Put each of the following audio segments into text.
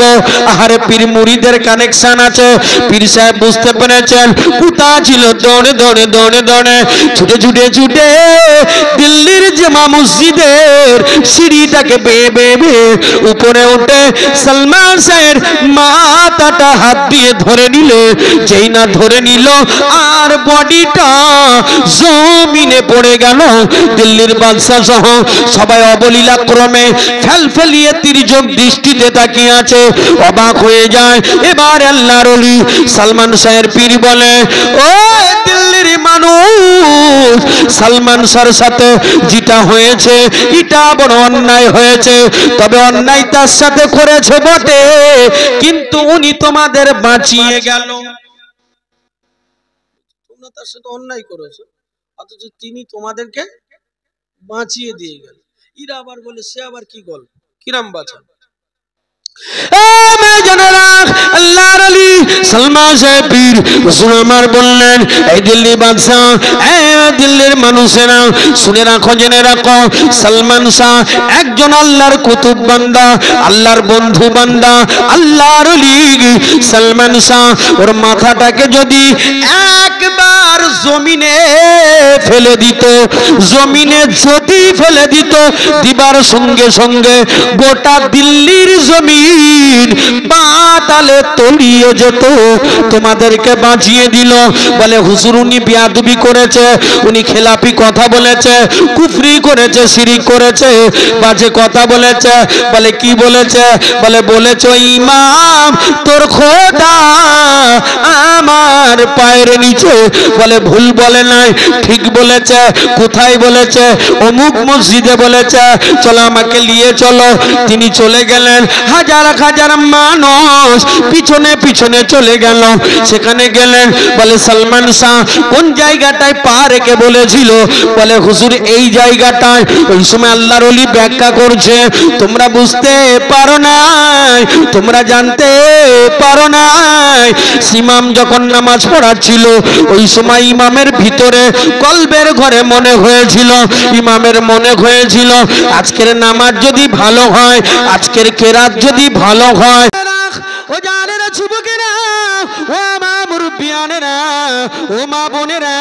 যাব। আরে পীর মুরিদের কানেকশন আছে। পীর সাহেব বুঝতে পেরেছেন কুতা ছিল, দৌড়ে দৌড়ে দৌড়ে দৌড়ে ছুটে ছুটে ছুটে দিল্লির জামা মসজিদের সিঁড়িটাকে বেয়ে বেয়ে বেয়ে উপরে উঠে সালমান শাহের মাথাটা হাত দিয়ে ধরে নিলে, যেই না ধরে নিল আর বডিটা জমিনে পড়ে গেল। দিল্লির বাদশা সহ সবাই অবলীলা ক্রমে ফেলফেলিয়ে তির্যক দৃষ্টিতে তাকিয়ে আছে, অবাক হয়ে যায়। এবার আল্লাহর ওলি সালমান শাহের পীর বলে, ও দিল্লির মানুষ, সালমান শাহের সাথে যেটা হয়েছে এটা বড় অন্যায় হয়েছে। তবে অন্যায় তার সাথে করেছে বটে, কিন্তু উনি তোমাদের বাঁচিয়ে গেল। তোমরা তার সাথে অন্যায় করেছো, অথচ তিনি তোমাদেরকে বাঁচিয়ে দিয়ে গেল। এরা আবার বলে সে আবার কি গল্প, কিরাম বাঁচান। আল্লাহর আলী সালমান শাহ পীর হুজুর আমার বললেন, এই দিল্লি বাদশা, এই দিল্লির মানুষেরা শুনে রাখো, জেনে রাখো, সালমান শাহ একজন আল্লাহর কুতুব বান্দা, আল্লাহর বন্ধু বান্দা, আল্লাহর আলী। সালমান শাহ ওর মাথাটাকে যদি একবার জমিনে ফেলে দিত, জমিনে যদি ফেলে দিত, দিবার সঙ্গে সঙ্গে গোটা দিল্লির জমিন পাতালে তলিয়ে যেত। তোমাদেরকে বাঁচিয়ে দিল। বলে হুজুর উনি বেয়াদবি করেছে, উনি খেলাপি কথা বলেছে, কুফরি করেছে, শিরিক করেছে, বাজে কথা বলেছে। বলে কি বলেছে? বলে বলেছে ইমাম তোর খোদা আমার পায়ের নিচে। বলে ভুল বলে নাই, ঠিক বলেছে। কোথায় বলেছে? অমুক মসজিদে বলেছে, চলো আমাকে নিয়ে চলো। তিনি চলে গেলেন, হাজার হাজার মানুষ পিছনে পিছনে চলে গেল। সেখানে গেলেন, বলে সালমান শাহ কোন জায়গাটায় পা রেখে বলেছিল? বলে হুজুর এই জায়গাটায়। ওই সময় আল্লাহর ওলি ব্যাখ্যা করছে, তোমরা বুঝতে পারো নাই, তোমরা জানতে পারো নাই। ইমাম যখন নামাজ পড়াচ্ছিল ওই সময় ইমামের ভিতরে কলবের ঘরে মনে হয়েছিল, ইমামের মনে হয়েছিল আজকের নামাজ যদি ভালো হয়, আজকের কেরাত যদি ভালো হয়, ও জানেরা যুবকেরা, ও মা মুরব্বিয়ানেরা, ও মা বোনেরা,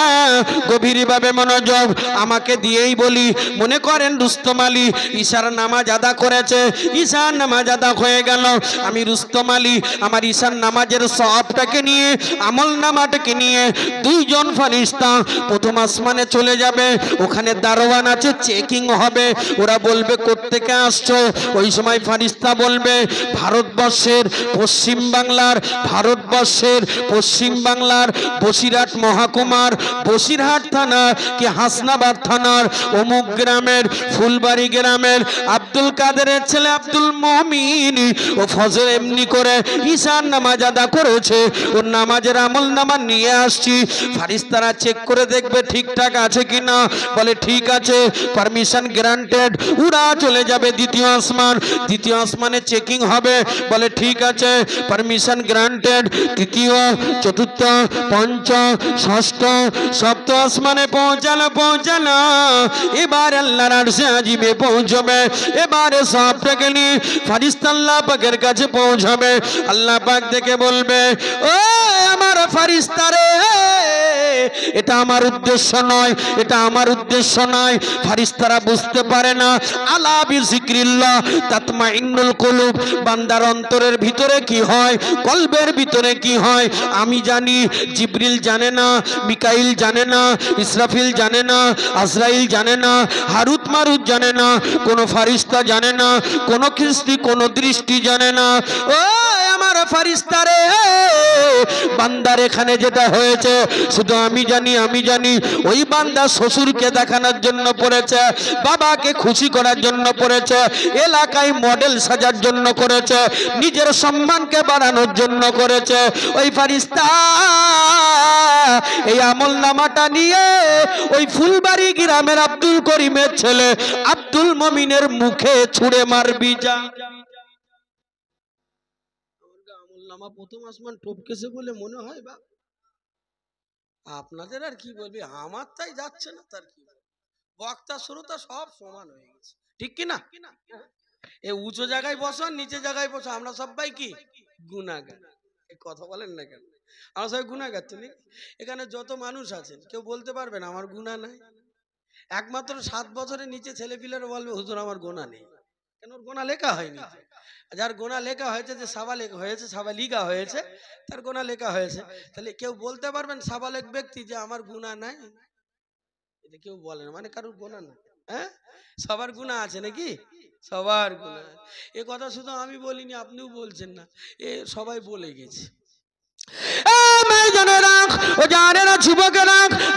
গভীরভাবে মনোযোগ আমাকে দিয়েই বলি। মনে করেন রুস্তম আলী ঈশার নামাজ আদা করেছে, ঈশার নামাজ আদা হয়ে গেল। আমি রুস্তম আলী আমার ঈশার নামাজের সওয়াবটাকে নিয়ে, আমল নামাটাকে নিয়ে দুইজন ফেরেশতা প্রথম আসমানে চলে যাবে। ওখানে দারোয়ান আছে, চেকিং হবে। ওরা বলবে কোত্থেকে আসছো? ওই সময় ফেরেশতা বলবে ভারতবর্ষের পশ্চিম বাংলার, ভারতবর্ষের পশ্চিম বাংলার বসিরহাট মহকুমার, বসিরহাট থানা কি হাসনাবাদ থানার অমুক গ্রামের ফুলবাড়ি গ্রামের আব্দুল কাদেরের ছেলে আব্দুল মুমিন ও ফজর এমনি করে ঈশার নামাজ আদা করেছে, ওর নামাজের আমল নামা নিয়ে আসছি। ফেরেশতারা চেক করে দেখবে ঠিকঠাক আছে কিনা। বলে ঠিক আছে, পারমিশন গ্রান্টেড। উড়া চলে যাবে দ্বিতীয় আসমান, দ্বিতীয় আসমানে চেকিং হবে। বলে ঠিক আছে, পারমিশন গ্রান্টেড। তৃতীয়, চতুর্থ, পঞ্চম, ষষ্ঠ, সপ্তম আসমানে পৌঁছালো, পৌঁছালো। এবার আল্লাহর আরশে আজিমে পৌঁছবে। এবারে সবটাকে নিয়ে ফেরেশতা আল্লাহ পাকের কাছে পৌঁছাবে। আল্লাহ পাক দেখে বলবে, ও আমার ফেরেশতারে, এটা আমার উদ্দেশ্য নয়, এটা আমার উদ্দেশ্য নয়। ফেরেশতারা বুঝতে পারে না। আলা বিযিকরিল্লাহ তাতমাইন্নুল কুলুব, বান্দার অন্তরের ভিতরে কি হয়, কলবের ভিতরে কি হয় আমি জানি। জিবরিল জানে না, মিকাইল জানে না, ইসরাফিল জানে না, আজরাইল জানে না, হারুত মারুত জানে না, কোনো ফেরেশতা জানে না, কোনো কৃষ্টি কোনো দৃষ্টি জানে না। ও আমার ফেরেশতারে, বান্দার এখানে যেটা হয়েছে শুধু আমি জানি, আমি জানি। ওই বান্দা শ্বশুরকে দেখানোর জন্য পড়েছে, বাবাকে খুশি করার জন্য পড়েছে, এলাকায় মডেল সাজার জন্য করেছে, নিজের সম্মানকে বাড়ানোর জন্য করেছে। ওই ফেরেশতা এই আমল নামাটা নিয়ে ওই ফুলবাড়ি গ্রামের আব্দুল করিমের ছেলে আব্দুল মুমিনের মুখে ছুঁড়ে মারবি যা। আমলনামা প্রথম আসমান টপকেছে বলে মনে হয় বা আপনাদের আর কি বলবি, আমার তাই যাচ্ছে না, তার কি বক্তা শ্রোতা সব সমান হয়ে গেছে, ঠিক কি না? এ উঁচু জায়গায় বসো নিচে জায়গায় বসো, আমরা সবাই কি গুনাহগার। এই কথা বলেন না কেন? আমরা সবাই গুনাহগার তো নাকি? এখানে যত মানুষ আছেন কেউ বলতে পারবেন আমার গুনাহ নাই? একমাত্র 7 বছরের নিচে ছেলেপিলেরা বলবে হুজুর আমার গোনা নেই। কেন? ওর গোনা লেখা হয়নি। যার গোনা লেখা হয়েছে, যে সাবালেক হয়েছে, সাবালিগা হয়েছে, তার গোনা লেখা হয়েছে। তাহলে কেউ বলতে পারবেন সাবালেক ব্যক্তি যে আমার গুনাহ নাই? এটা কেউ বলে না, মানে কারোর গোনা নাই। হ্যাঁ, সবার গুনাহ আছে নাকি? সবার গুনাহ। এ কথা শুধু আমি বলিনি, আপনিও বলছেন না, এ সবাই বলে গেছে।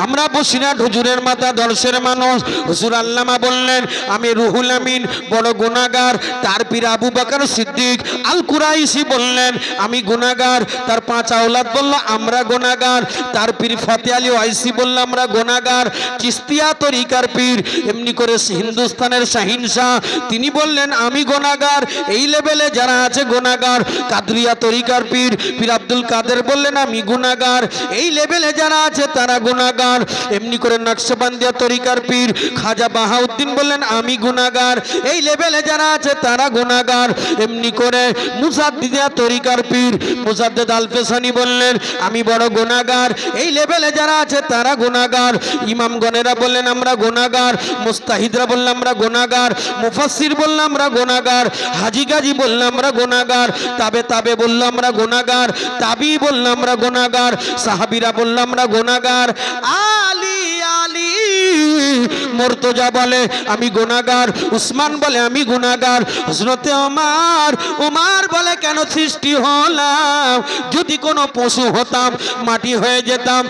আমরা বসিরহাট হুজুরের মাথা দর্শের মানুষ। হুজুর আল্লামা বললেন আমি রুহুল আমিন বড় গুনাহগার। তার পীর আবু বকর সিদ্দিক আল কুরাইশি বললেন আমি গুনাহগার। তার 5 আওলাদ বলল আমরা গুনাহগার। তার পীর ফতে আলী ওয়াইসি বলল আমরা গুনাহগার। চিস্তিয়া তরিকার পীর এমনি করে হিন্দুস্তানের শাহিন শাহ তিনি বললেন আমি গুনাহগার। এই লেভেলে যারা আছে গুনাহগার। কাদরিয়া তরিকার পীর পীর আব্দুল কাদের বললেন আমি গুনাহগার। এই লেভেলে যারা আছে তারা গুনাহগার। এমনি করে নকশবন্দিয়া তরিকার পীর খাজা বাহাউদ্দিন বললেন আমি গুনাহগার। এই লেভেলে যারা আছে তারা গুনাহগার। এমনি করে মুসাদ্দিদিয়া তরিকার পীর মুসাদ্দিদ আল পেশানি বললেন আমি বড় গুনাহগার। এই লেভেলে যারা আছে তারা গুনাহগার। ইমামগণেরা বললেন আমরা গুনাহগার। মুস্তাহিদরা বললাম আমরা গুনাহগার। মুফাসসির বললাম আমরা গুনাহগার। হাজী গাজী বললাম আমরা গুনাহগার। তাবে বললাম আমরা গুনাহগার। তাবি বললাম আমরা গুনাহগার। সাহাবীরা বললাম আমরা গুনাহগার। আলী আলী মুর্তজা বলে আমি গুনাহগার। উসমান বলে আমি গুনাহগার। হযরতে ওমর বলে কেন সৃষ্টি হলাম? যদি কোনো পশু হতাম মাটি হয়ে যেতাম।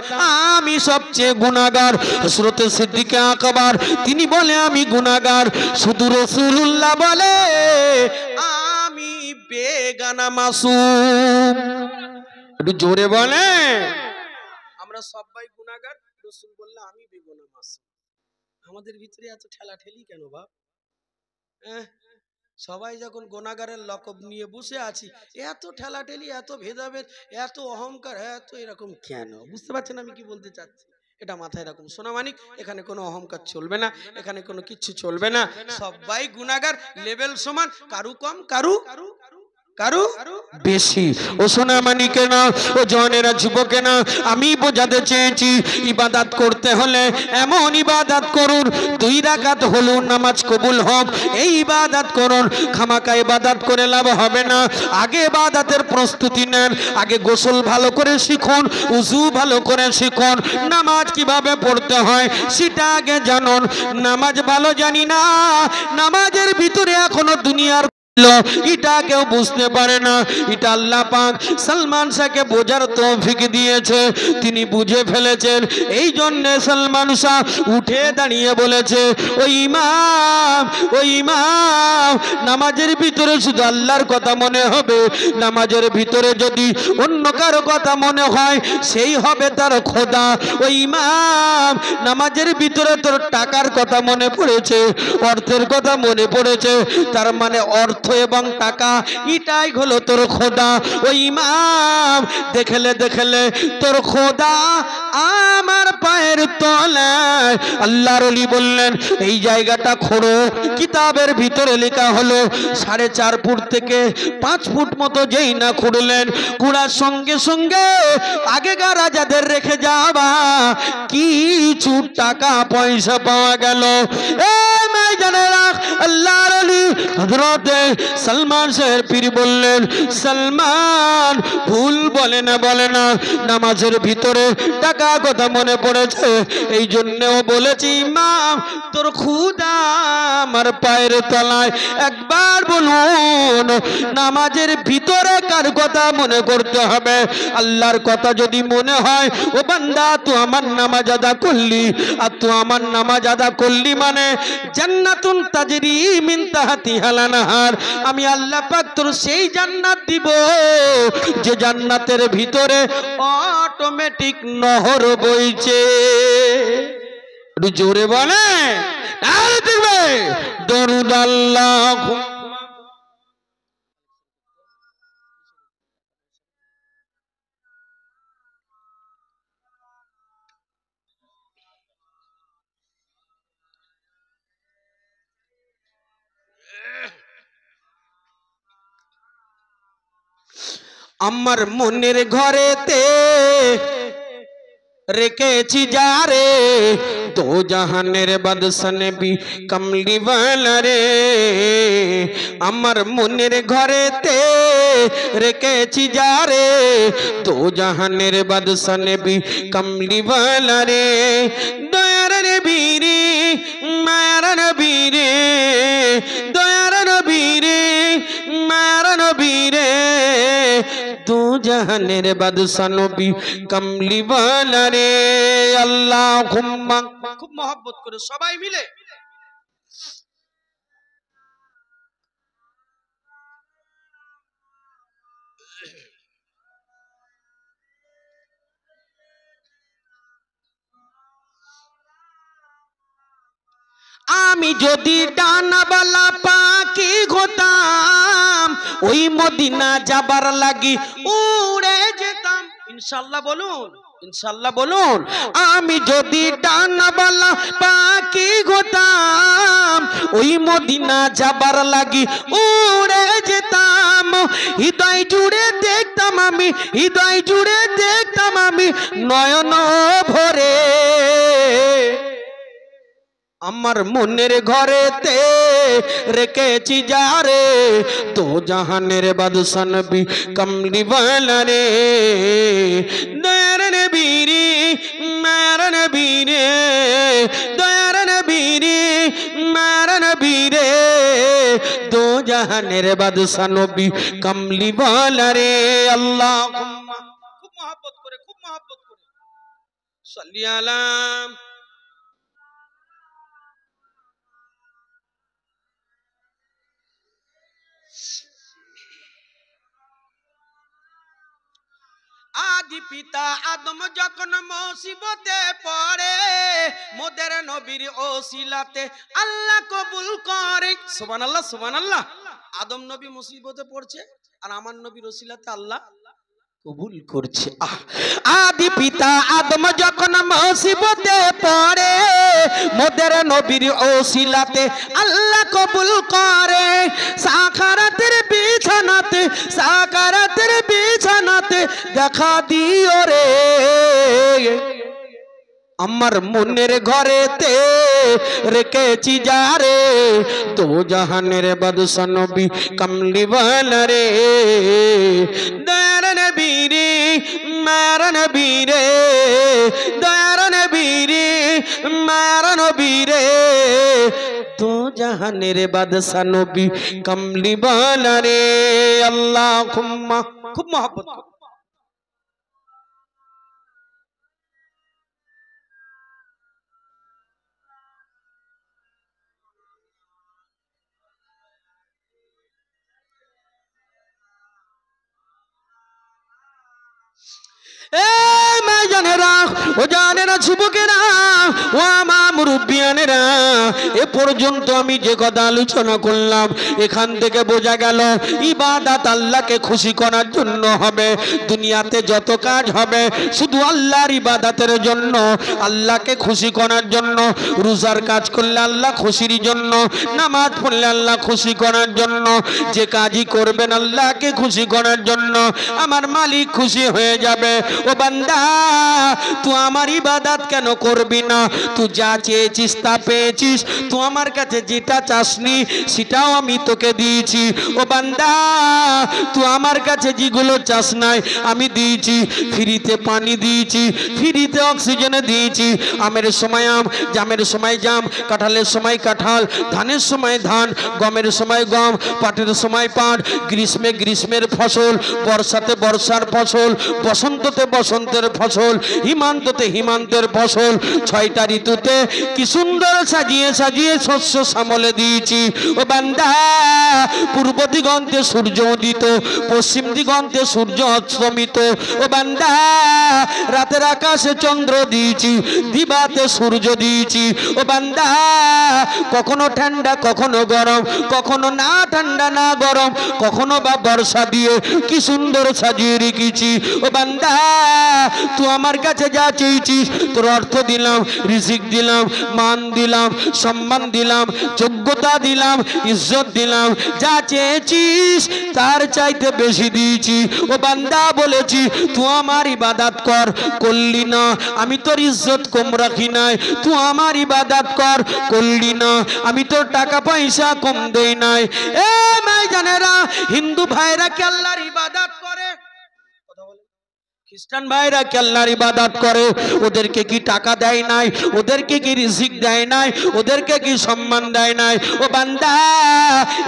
আমি সবচেয়ে গুনাহগার। হযরতে সিদ্দিক আকবর তিনি বলে আমি গুনাহগার। শুধু রাসূলুল্লাহ বলে আমি বেগানা মাসুম। একটু জোরে বলে। আমরা সবাই গুনাহগার, রাসূল বললে আমি বেগুনা মাসুম। আমাদের ভিতরে এত ঠেলাঠেলি কেন বাপ? সবাই যখন গুনাহগারের লকব নিয়ে বসে আছি, এত ঠেলাঠেলি, এত ভেদাভেদ, এত অহংকার, এত এরকম কেন? বুঝতে পারছেন আমি কি বলতে চাচ্ছি? এটা মাথায় রাখুন সোনামানিক। এখানে কোনো অহংকার চলবে না, এখানে কোনো কিচ্ছু চলবে না। সবাই গুনাহগার, লেভেল সমান, কারু কম কারু বেশি। ও সোনামানিকে না, ও জওয়ানেরা যুবকেরা, আমি বোঝাতে চেয়েছি ইবাদত করতে হলে এমন ইবাদত করুন 2 রাকাত হলো নামাজ কবুল হোক। এই ইবাদত করুন। খামাকা ইবাদত করে লাভ হবে না। আগে ইবাদতের প্রস্তুতি নেন। আগে গোসল ভালো করে শিখুন, উযু ভালো করে শিখুন, নামাজ কিভাবে পড়তে হয় সেটা আগে জানুন। নামাজ ভালো জানি না, নামাজের ভিতরে এখনো দুনিয়ার এটা কেউ বুঝতে পারে না। এটা আল্লাহ পাক সালমান শাহকে বোঝার তৌফিক দিয়েছে, তিনি বুঝে ফেলেছেন। এই জন্য সালমান শাহ উঠে দাঁড়িয়ে বলেছে ও ইমাম নামাজের ভিতরে শুধু আল্লাহর কথা মনে হবে। নামাজের ভিতরে যদি অন্য কারো কথা মনে হয় সেই হবে তার খোদা। ও ইমাম নামাজের ভিতরে তোর টাকার কথা মনে পড়েছে, অর্থের কথা মনে পড়েছে, তার মানে অর্থ এবং টাকা এটাই হলো তোর খোদা। ওই ইমাম দেখলে তোর খোদা আমার পায়ের তলায়। আল্লাহর ওলি বললেন এই জায়গাটা খোঁড়ো। কিতাবের ভিতরে লেখা হলো 4.5 ফুট থেকে 5 ফুট মতো যেই না খুঁড়লেন, কুড়ার সঙ্গে সঙ্গে আগেকার রাজাদের রেখে যাওয়া কিছু টাকা পয়সা পাওয়া গেল। আল্লাহর ওলি হযরতে সালমান শাহের পীর বললেন সালমান ভুল বলে না, নামাজের ভিতরে টাকা কথা মনে পড়েছে, এই জন্যও বলেছি ইমাম তোর খোদা আমার পায়ের তলায়। একবার বলুন নামাজের ভিতরে কার কথা মনে করতে হবে? আল্লাহর কথা যদি মনে হয় ও বান্দা তুই আমার নামাজ আদা করলি, আর তুই আমার নামাজ আদা করলি মানে জান্নাতুন তাজরি মিন তাহতিহাল আনহার, আমি আল্লাহ পাক তোর সেই জান্নাত দিব যে জান্নাতের ভিতরে অটোমেটিক নহর বইছে। একটু জোরে বলে আর দিবে দরুদ আল্লাহ। আমার মনের ঘরেতে রেখেছি যারে দো জাহানের বাদশা নবী কমলি ওয়ালা রে আমার মনের ঘরেতে রেখেছি যারে দো জাহানের বাদশা নবী কমলি ওয়ালা রে দয়ার নবী রে মায়ার নবী রে দয়ার নবী রে মায়ার নবী রে দু জাহানের বাদশা নবী কমলি ওয়ালা রে আল্লাহুম্মা খুব মহব্বত করে সবাই মিলে আমি যদি ডানাওয়ালা পাখি হতাম ওই মদিনা যাবার লাগি উড়ে যেতাম ইনশাআল্লাহ বলুন, ইনশাআল্লাহ বলুন। আমি যদি ডানাওয়ালা পাখি হতাম ওই মদিনা যাবার লাগি উড়ে যেতাম হৃদয় জুড়ে দেখতাম আমি হৃদয় জুড়ে দেখতাম আমি নয়ন ভরে আমার মনের ঘরেতে রেখেছি যারে তো জাহানের বাদশা নবী কমলি ওয়ালা রে দয়ার নবী রে মায়ার নবী রে দয়ার নবী রে মায়ার নবী রে দো জাহানের বাদশা নবী কমলি ওয়ালা রে আল্লাহুম্মা খুব মহব্বত করে সাল্লি আলা আদি পিতা আদম যখন মুসিবতে পড়ে মোদের নবীর ওসিলাতে আল্লাহ কবুল করে সুবহানাল্লাহ সুবহানাল্লাহ আদম নবী মুসিবতে পড়ছে আর আমার নবীর ওসিলাতে আল্লাহ কবুল করছে আদি পিতা আদম যখন মুসিবতে পড়ে মোদের নবীর ওসিলাতে আল্লাহ কবুল করে সাকারাতের বিছানাতে দেখা দিও রে আমার মনের ঘরেতে রেখেছি যারে তো জাহানের বাদশা নবী কমলি ওয়ালা রে দয়ার নবী রে মায়ার নবী রে দয়ার নবী রে মায়ার নবী রে তো জাহানের বাদশা নবী কমলি ওয়ালা রে আল্লাহুম্মা খুব মহব্বত করে ও জানেরা যুবকেরা ও আমার মুরব্বিয়ানেরা এ পর্যন্ত আমি যে কথা আলোচনা করলাম এখান থেকে বোঝা গেল ইবাদত আল্লাহকে খুশি করার জন্য হবে দুনিয়াতে যত কাজ হবে শুধু আল্লাহর ইবাদতের জন্য আল্লাহকে খুশি করার জন্য রোজার কাজ করলে আল্লাহ খুশির জন্য নামাজ পড়লে আল্লাহ খুশি করার জন্য যে কাজই করবেন আল্লাহকে খুশি করার জন্য আমার মালিক খুশি হয়ে যাবে ও বান্দা তুই আমার ইবাদত কেন করবি না তুই যা চেয়েছিস তা পেয়েছিস তুই আমার কাছে যেটা চাসনি সেটাও আমি তোকে দিয়েছি ও বান্দা তুই আমার কাছে যেগুলো চাস নাই আমি দিয়েছি ফ্রিতে পানি দিয়েছি ফ্রিতে অক্সিজেন দিয়েছি আমের সময় আম জামের সময় জাম কাঁঠালের সময় কাঁঠাল ধানের সময় ধান গমের সময় গম পাটের সময় পাট গ্রীষ্মে গ্রীষ্মের ফসল বর্ষাতে বর্ষার ফসল বসন্ততে বসন্তের ফসল হিমান্ততে হিমান্তের ফসল ছয়টা ঋতুতে কি সুন্দর সাজিয়ে সাজিয়ে শস্য সামলে দিয়েছি ও বান্দা পূর্ব দিগন্তে সূর্য উদিত পশ্চিম দিগন্তে সূর্য অস্তমিত ও বান্দা রাতের আকাশে চন্দ্র দিয়েছি দিবাতে সূর্য দিয়েছি ও বান্দা কখনো ঠান্ডা কখনো গরম কখনো না ঠান্ডা না গরম কখনো বা বর্ষা দিয়ে কি সুন্দর সাজিয়ে রেখেছি ও বান্দা তুই আমার কাছে যা চেয়েছিস তোর অর্থ দিলাম রিজিক দিলাম মান দিলাম, সম্মান দিলাম, যোগ্যতা দিলাম, ইজ্জত দিলাম, যা চেয়েছিস তার চাইতে বেশি দিয়েছি। ও বান্দা বলেছি তুই আমার ইবাদত কর, করলি না, আমি তোর ইজ্জত কম রাখি নাই। তুই আমার ইবাদত কর, করলি না, আমি তোর টাকা পয়সা কম দেই নাই। এ ভাইজানেরা, হিন্দু ভাইরা কি আল্লাহর ইবাদত করে? কথা বলে। খ্রিস্টান ভাইরা কি আল্লাহর ইবাদত করে? ওদেরকে কি টাকা দেয় নাই? ওদেরকে কি রিজিক দেয় নাই? ওদেরকে কি সম্মান দেয় নাই? ও বান্দা,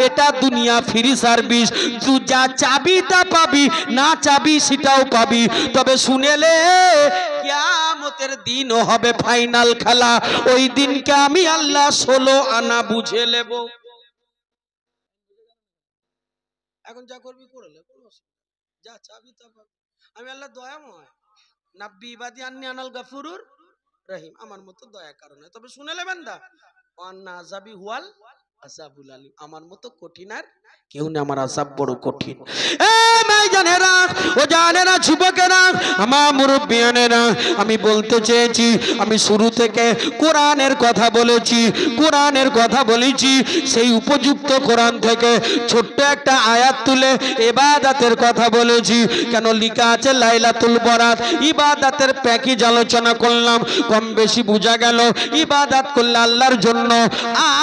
এটা দুনিয়া ফ্রি সার্ভিস। তুই যা চাবি তা পাবি, না চাবি সেটাও পাবি। তবে শুনেলে কিয়ামতের দিনও হবে ফাইনাল খেলা। ওই দিনকে আমি আল্লাহ 16 আনা বুঝে নেব। এখন যা করবি করে নে, কোনো অসুবিধা নেই। যা চাবি তা পাবি। আমি আল্লাহ দয়াময়, নাব্বি ইবাদি আন্নি আনাল গাফুরুর রহিম, আমার মতো দয়া কারণে। তবে শুনে নেবেন দা, ওয়ান্না আযাবি হুয়াল আযাবুল আলিম, আমার মতো কঠিন আর কেউ না, আমার আযাব বড় কঠিন। এ ভাইজানেরা, ও জানেরা, যুবকেরা, আমার মুরব্বিয়ানেরা, আমি বলতে চেয়েছি, আমি শুরু থেকে কোরআনের কথা বলেছি, কোরআনের কথা বলেছি। সেই উপযুক্ত কোরআন থেকে ছোট্ট একটা আয়াত তুলে ইবাদতের কথা বলেছি। কেন লেখা আছে লাইলাতুল বরাত, ইবাদতের প্যাকেজ আলোচনা করলাম। কম বেশি বোঝা গেল ইবাদত করলে আল্লাহর জন্য।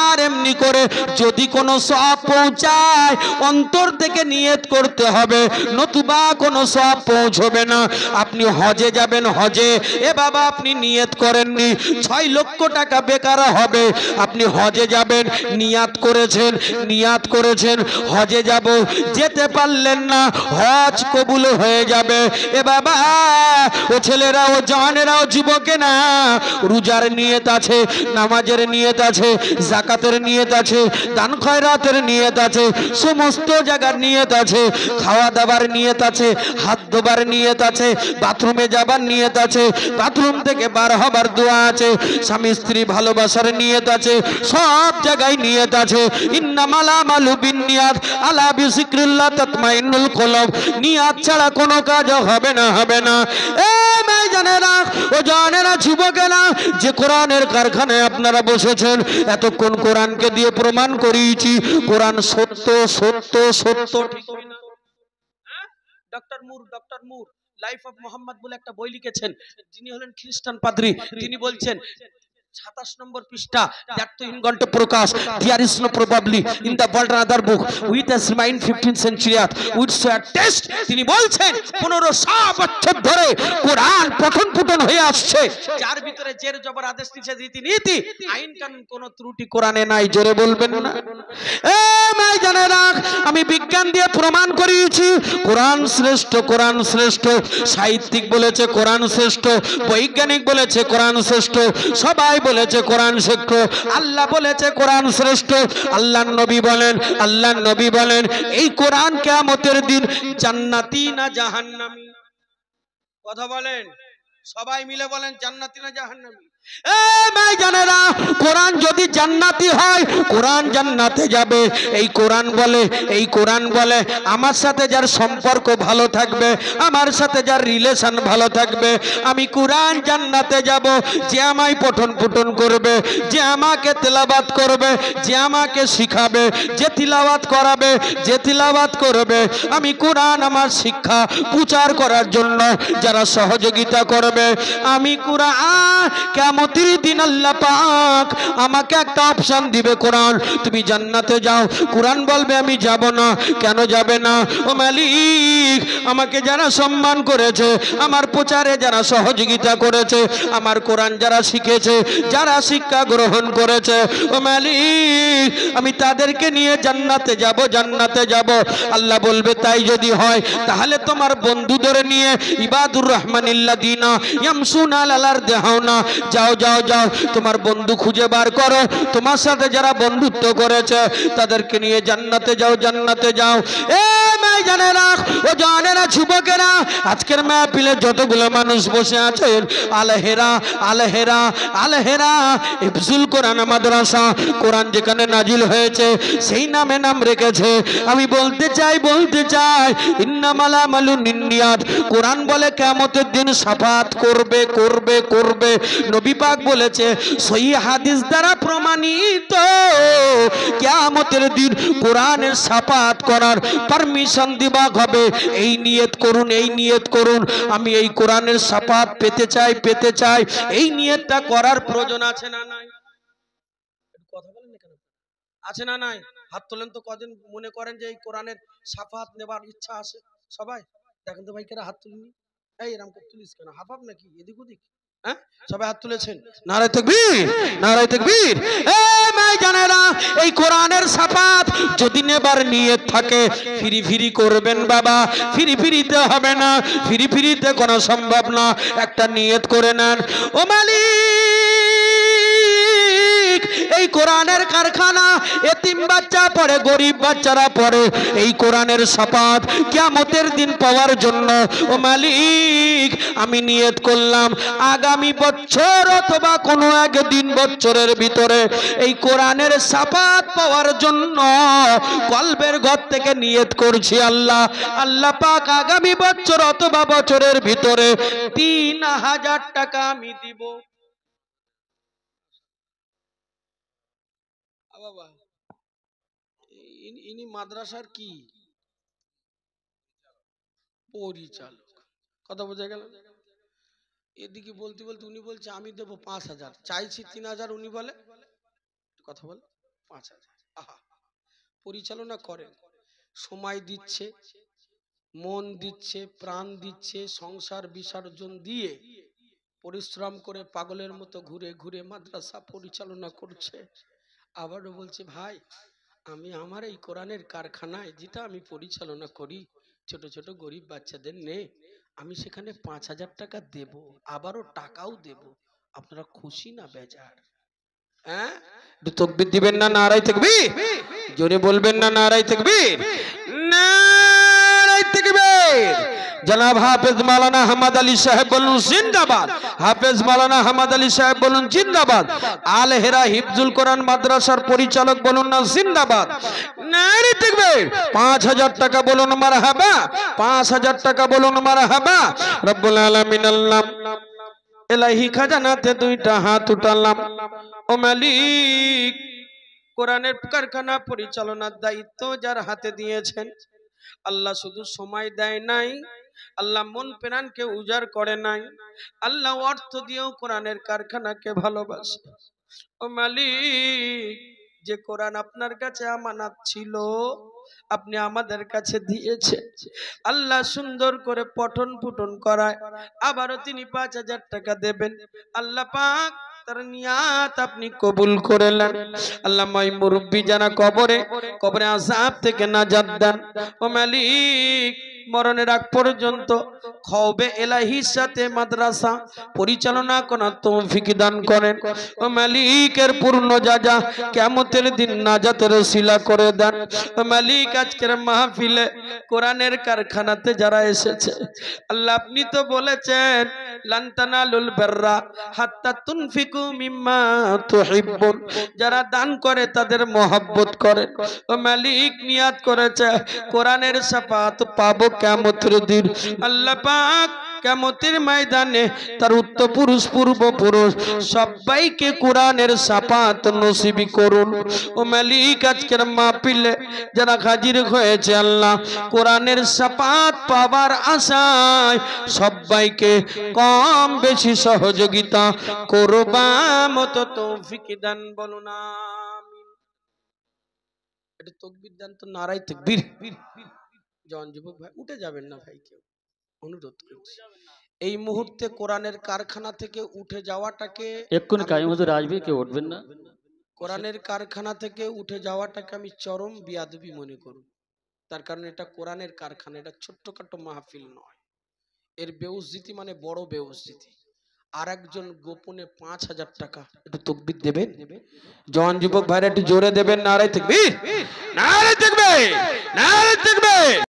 আর এমনি করে যদি কোনো সওয়াব পৌঁছায়, অন্তর থেকে নিয়ত করতে হবে, নতুবা কোনো সওয়াব পৌঁছবে না। আপনি হজে যাবেন, হজে, এ বাবা আপনি নিয়ত করেননি, 6 লক্ষ টাকা বেকার হবে। আপনি হজে যাবেন, নিয়াত করেছেন, নিয়াত করেছেন হজে যাব, যেতে পারলেন না, হজ কবুল হয়ে যাবে। এ বাবা, ও ছেলেরা, ও জওয়ানেরা, ও যুবকেরা, রোজার নিয়ত আছে, নামাজের নিয়ত আছে, যাকাতের নিয়ত আছে, দান খয়রাতের নিয়ত আছে, সমস্ত জায়গার নিয়ত আছে, খাওয়া দাবার নিয়ত আছে, হাত ধোবার নিয়ত আছে, বাথরুমে যাবার নিয়ত আছে, বাথরুম থেকে বার হবার দোয়া আছে, স্বামী স্ত্রী ভালোবাসার নিয়ত আছে, সব জায়গায় নিয়ত আছে। ইন্নামাল আমালু বিন্নিয়াত, আলা বিযিকরিল্লাহ তাতমাইন্নুল কুলুব। নিয়ত ছাড়া কোনো কাজ হবে না, হবে না। এ ভাইজানেরা, ও জানেরা, যুবকেরা, যে কোরআনের কারখানায় আপনারা বসেছেন, এতক্ষণ কোরআনকে দিয়ে প্রমাণ করিয়েছি কোরআন সত্য, সত্য, সত্য, ঠিক না? Doctor Muir life of Mohammad বলে একটা বই লিখেছেন, যিনি হলেন খ্রিস্টান পাদ্রী। তিনি বলছেন 27 নম্বর পৃষ্ঠা, that to invent Prakash, there is no probably in the world another book with a remain 15th century which so test। তিনি বলছেন 1500 বছর ধরে কোরআন পঠন পুটন হয়ে আসছে, যার ভিতরে জের জবর আদেশ নিষেধ রীতিনীতি আইন কানুন কোন ত্রুটি কোরআনে নাই। জোরে বলবেন না? এ ভাইজানেরা, আমি বিজ্ঞান দিয়ে প্রমাণ করিয়েছি কোরআন শ্রেষ্ঠ, কোরআন শ্রেষ্ঠ। সাহিত্যিক বলেছে কোরআন শ্রেষ্ঠ, বৈজ্ঞানিক বলেছে কোরআন শ্রেষ্ঠ, সবাই বলেছে কোরআন শ্রেষ্ঠ, আল্লাহ বলেছে কোরআন শ্রেষ্ঠ। আল্লাহর নবী বলেন, আল্লাহর নবী বলেন, এই কোরআন কিয়ামতের দিন জান্নাতি না জাহান্নামী? কথা বলেন, সবাই মিলে বলেন, জান্নাতি না জাহান্নামী? এ ভাইজানেরা, কোরআন যদি জান্নাতি হয়, কোরআন জান্নাতে যাবে। এই কোরআন বলে, এই কোরআন বলে, আমার সাথে যার সম্পর্ক ভালো থাকবে, আমার সাথে যার রিলেশন ভালো থাকবে, আমি কোরআন জান্নাতে যাব। যে আমায় পঠন পুটন করবে, যে আমাকে তেলাওয়াত করবে, যে আমাকে শিখাবে, যে তিলাওয়াত করাবে, যে তিলাওয়াত করবে, আমি কোরআন আমার শিক্ষা প্রচার করার জন্য যারা সহযোগিতা করবে, আমি কোরআন কিয়ামতের দিন আল্লাহ পাক আমাকে একটা অপশন দিবে, কোরআন তুমি জান্নাতে যাও। কোরআন বলবে আমি যাব না। কেন যাবে না? ও মালিক, আমাকে যারা সম্মান করেছে, আমার প্রচারে যারা সহযোগিতা করেছে, আমার কোরআন যারা শিখেছে, যারা শিক্ষা গ্রহণ করেছে, ও মালিক, আমি তাদেরকে নিয়ে জান্নাতে যাব, জান্নাতে যাব। আল্লাহ বলবে তাই যদি হয়, তাহলে তোমার বন্ধুদের নিয়ে ইবাদুর রহমানিল্লাযিনা ইয়ামশুনা আলাল আরদি হাওনা, যাও যাও যাও, তোমার বন্ধু খুঁজে বার করো, তোমার সাথে যারা বন্ধুত্ব করেছে তাদেরকে নিয়ে জান্নাতে যাও, জান্নাতে যাও। এ ভাইজানেরা, ও জানেরা যুবকেরা, আজকের মাহফিলে যতগুলো মানুষ বসে আছেন, আলহেরা আলহেরা আলহেরা হিফজুল কোরআন মাদ্রাসা, কোরআন যেখানে নাজিল হয়েছে সেই নামে নাম রেখেছে। আমি বলতে চাই ইন্নামাল আমালু নিন্নিয়াত। কোরআন বলে কিয়ামতের দিন শাফাত করবে করবে করবে। নবী পাক বলেছে, সহিহ হাদিস দ্বারা প্রমাণিত, কিয়ামতের দিন কোরআনের শাফাত করার পারমিশন দিবা হবে। এই নিয়ত করুন, এই নিয়ত করুন, আমি এই কোরআনের শাফাত পেতে চাই। এই নিয়তটা করার প্রয়োজন আছে না নাই? কথা বলেন না কেন? আছে না নাই? হাত তোলেন তো কদিন মনে করেন যে এই কোরআনের শাফাত নেবার ইচ্ছা আছে। সবাই দেখেন তো ভাই, কেরা হাত তুলিনি? এই এরকম করে তুলিস কেন? হাফাব নাকি এদিক ওদিক? হ্যাঁ, সবাই হাত তুলেছেন। নারায়ে তাকবীর, নারায়ে তাকবীর। এই ভাই জানেরা, এই কোরআনের শাফাত যদি নেবার নিয়ত থাকে, ফিরি করবেন বাবা, ফিরিতে হবে না, ফিরিতে কোনো সম্ভব না। একটা নিয়ত করে নেন, ও মালিক, এই কোরআনের কারখানা, এতিম বাচ্চা পড়ে, গরিব বাচ্চারা পড়ে, এই কোরআনের শাফাত কিয়ামতের দিন পাওয়ার জন্য ও মালিক আমি নিয়ত করলাম আগামী বছর অথবা কোনো একদিন বছরের ভিতরে এই কোরআনের শাফাত পাওয়ার জন্য কলবের ঘর থেকে নিয়ত করছি, আল্লাহ পাক আগামী বছর অথবা বছরের ভিতরে 3000 টাকা আমি দিব। বাবা, ইনি মাদ্রাসার কি পরিচালক, কথা বোঝা গেল? এদিকে বলতে উনি বলছে আমি দেবো 5000, চাইছি 3000, উনি বলে, কথা বলে 5000। আহা, পরিচালনা করেন, সময় দিচ্ছে, মন দিচ্ছে, প্রাণ দিচ্ছে, সংসার বিসর্জন দিয়ে পরিশ্রম করে পাগলের মতো ঘুরে ঘুরে মাদ্রাসা পরিচালনা করছে। আবারও বলছে, ভাই আমি আমার এই কোরআনের কারখানায় যেটা আমি পরিচালনা করি, ছোট ছোট গরিব বাচ্চাদের নে, আমি সেখানে 5000 টাকা দেব, আবারও টাকাও দেব। আপনারা খুশি না বেজার? হ্যাঁ, তাকবীর দিবেন না? নারায়ে তাকবীর। জোরে বলবেন না নারায়ে তাকবীর? নারায়ে তাকবীর। জনাব হাফেজ মাওলানা আহমদ আলী সাহেব বলুন জিন্দাবাদ, হাফেজ মাওলানা আহমদ আলী সাহেব বলুন জিন্দাবাদ, আল হেরা হিফজুল কোরআন মাদ্রাসার পরিচালক বলুন না জিন্দাবাদ। নারে তাকবীর। 5000 টাকা বলুন মারহাবা, 5000 টাকা বলুন মারহাবা। রব্বুল আলামিন আল্লাহ ইলাহি খাজানাতে দুইটা হাত উঠালাম, ও মালিক কোরআনের কারখানা পরিচালনার দায়িত্ব যার হাতে দিয়েছেন, আল্লাহ শুধু সময় দেয় নাই, আল্লাহ মন প্রাণকে উজাড় করে নাই, আল্লাহ অর্থ দিয়েও কোরআনের কারখানাকে ভালোবাসে। ও মালিক, যে কোরআন আপনার কাছে আমানত ছিল আপনি আমাদের কাছে দিয়েছেন, আল্লাহ সুন্দর করে পঠন পুটন করায় আবারও তিনি 5000 টাকা দেবেন। আল্লাহ পাক তার নিয়াত আপনি কবুল করে নেন। আল্লাহ মাই মুরব্বি যারা কবরে আযাব থেকে নাজাত দেন। ও মালিক, মরণের আগ পর্যন্ত খওবে এলাহির সাথে মাদ্রাসা পরিচালনা করার তৌফিক দান করেন। ও মালিকের পূর্ণ জাযা কিয়ামতের দিন নাজাতের ওসিলা করে দেন। ও মালিক, আজকের মাহফিলে কোরআনের কারখানাতে যারা এসেছে, আল্লাহ আপনি তো বলেছেন লান তানালুল বিররা হাত্তা তুনফিকু মিম্মা তুহিব্বুন, যারা দান করে তাদের মহব্বত করে। ও মালিক, নিয়াত করেছে কোরআনের শাফাত পাবো কিয়ামতের দিন। আল্লাহ পাক কিয়ামতের ময়দানে তার উত্তর পুরুষ পূর্বপুরুষ সবাইকে কোরআনের শাফাত নসিব করুন। ও মালিক, আজকের মাহফিলে যারা হাজির হয়েছে, আল্লাহ কোরআনের শাফাত পাবার আশায় সবাইকে কম বেশি সহযোগিতা করবা মতো তৌফিক দান, বলুন আমিন। এটা তাকবীর দান তো, নারায়ে তাকবীর। জন যুবক ভাই উঠে যাবেন না ভাই, কেউ অনুরোধ করছি এই মুহূর্তে কোরআনের কারখানা থেকে উঠে যাওয়াটাকে, এক্ষুনি কাজী হুজুর আসবে, কেউ উঠবেন না। কোরআনের কারখানা থেকে উঠে যাওয়াটাকে আমি চরম বিয়াদবি মনে করব। তার কারণ এটা কোরআনের কারখানা, এটা ছোট্টখাটো মাহফিল নয়। এর বেউজ্জতি মানে বড় বেউজ্জতি। আর একজন গোপনে 5000 টাকা, একটু তাকবীর দেবেন জন যুবক ভাইরা, একটু জোরে দেবেন নারায়ে তাকবীর, নারায়ে তাকবীর, নারায়ে তাকবীর।